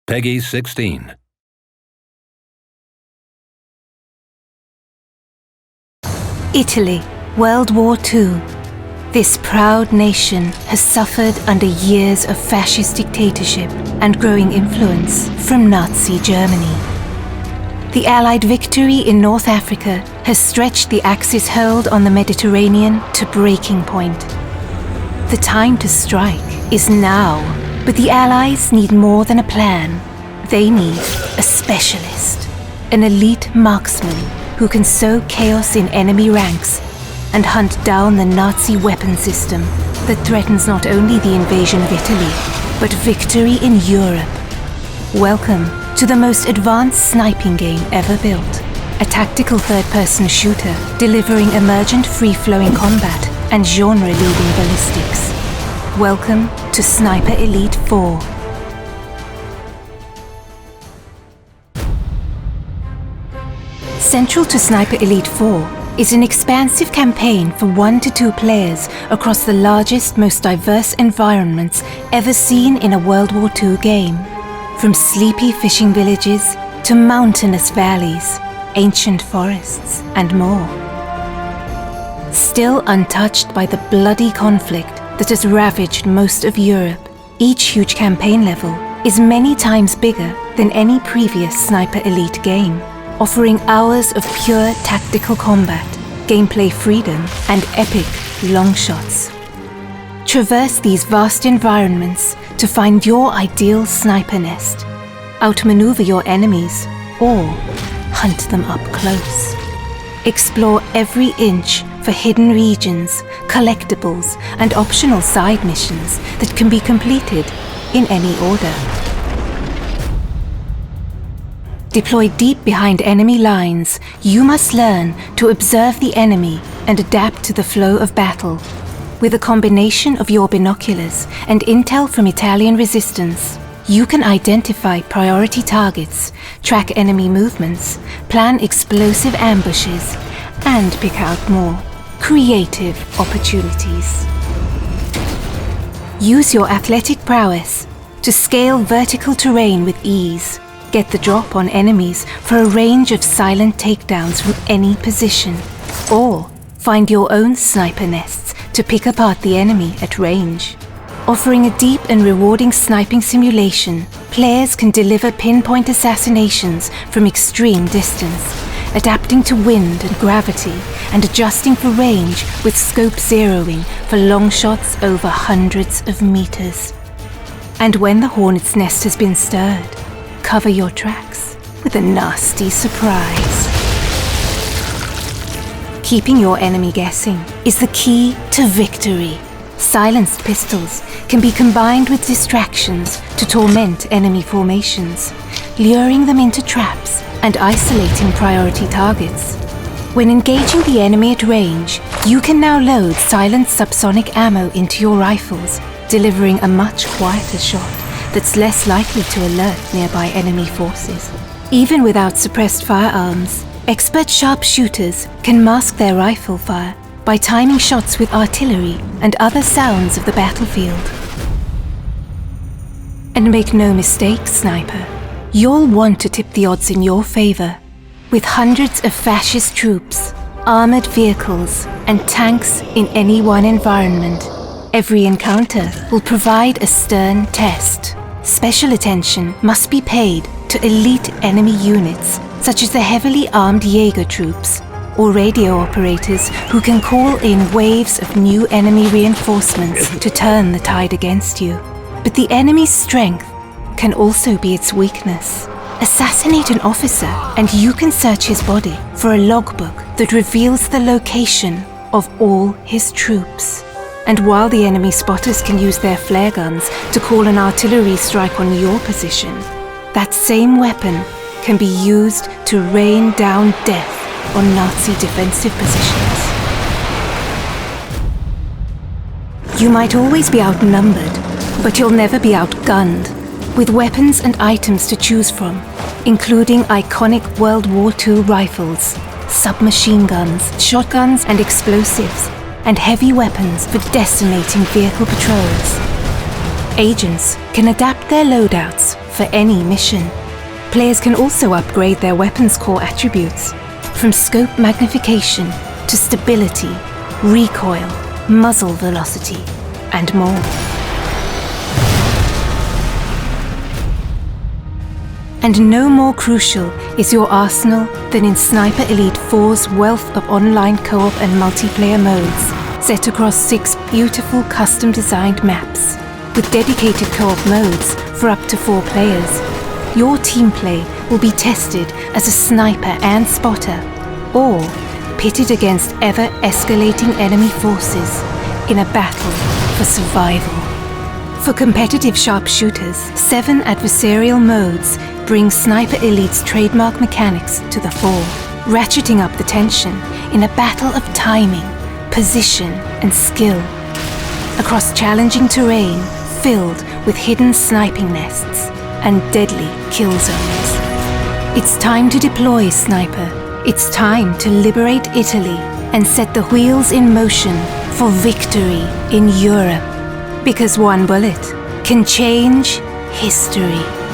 Peggy 16. Italy, World War II. This proud nation has suffered under years of fascist dictatorship and growing influence from Nazi Germany. The Allied victory in North Africa has stretched the Axis hold on the Mediterranean to breaking point. The time to strike is now, but the Allies need more than a plan. They need a specialist, an elite marksman who can sow chaos in enemy ranks and hunt down the Nazi weapon system that threatens not only the invasion of Italy, but victory in Europe. Welcome to the most advanced sniping game ever built. A tactical third-person shooter delivering emergent free-flowing combat and genre-leading ballistics. Welcome to Sniper Elite 4. Central to Sniper Elite 4 is an expansive campaign for 1 to 2 players across the largest, most diverse environments ever seen in a World War II game. From sleepy fishing villages to mountainous valleys, ancient forests, and more. Still untouched by the bloody conflict that has ravaged most of Europe, each huge campaign level is many times bigger than any previous Sniper Elite game, offering hours of pure tactical combat, gameplay freedom, and epic long shots. Traverse these vast environments to find your ideal sniper nest, outmaneuver your enemies, or hunt them up close. Explore every inch for hidden regions, collectibles, and optional side missions that can be completed in any order. Deployed deep behind enemy lines, you must learn to observe the enemy and adapt to the flow of battle. With a combination of your binoculars and intel from Italian resistance, you can identify priority targets, track enemy movements, plan explosive ambushes, and pick out more creative opportunities. Use your athletic prowess to scale vertical terrain with ease. Get the drop on enemies for a range of silent takedowns from any position, or find your own sniper nests to pick apart the enemy at range. Offering a deep and rewarding sniping simulation, players can deliver pinpoint assassinations from extreme distance, adapting to wind and gravity and adjusting for range with scope zeroing for long shots over hundreds of meters. And when the hornet's nest has been stirred, cover your tracks with a nasty surprise. Keeping your enemy guessing is the key to victory. Silenced pistols can be combined with distractions to torment enemy formations, luring them into traps and isolating priority targets. When engaging the enemy at range, you can now load silent subsonic ammo into your rifles, delivering a much quieter shot that's less likely to alert nearby enemy forces. Even without suppressed firearms, expert sharpshooters can mask their rifle fire by timing shots with artillery and other sounds of the battlefield. And make no mistake, sniper, you'll want to tip the odds in your favor. With hundreds of fascist troops, armored vehicles, and tanks in any one environment, every encounter will provide a stern test. Special attention must be paid to elite enemy units, such as the heavily armed Jaeger troops, or radio operators who can call in waves of new enemy reinforcements to turn the tide against you. But the enemy's strength can also be its weakness. Assassinate an officer and you can search his body for a logbook that reveals the location of all his troops. And while the enemy spotters can use their flare guns to call an artillery strike on your position, that same weapon can be used to rain down death on Nazi defensive positions. You might always be outnumbered, but you'll never be outgunned, with weapons and items to choose from, including iconic World War II rifles, submachine guns, shotguns and explosives, and heavy weapons for decimating vehicle patrols. Agents can adapt their loadouts for any mission. Players can also upgrade their weapons core attributes, from scope magnification to stability, recoil, muzzle velocity, and more. And no more crucial is your arsenal than in Sniper Elite 4's wealth of online co-op and multiplayer modes, set across 6 beautiful custom-designed maps. With dedicated co-op modes for up to 4 players, your team play will be tested as a sniper and spotter, or pitted against ever-escalating enemy forces in a battle for survival. For competitive sharpshooters, 7 adversarial modes bring Sniper Elite's trademark mechanics to the fore, ratcheting up the tension in a battle of timing, position, and skill. Across challenging terrain filled with hidden sniping nests and deadly kill zones. It's time to deploy, Sniper. It's time to liberate Italy and set the wheels in motion for victory in Europe. Because one bullet can change history.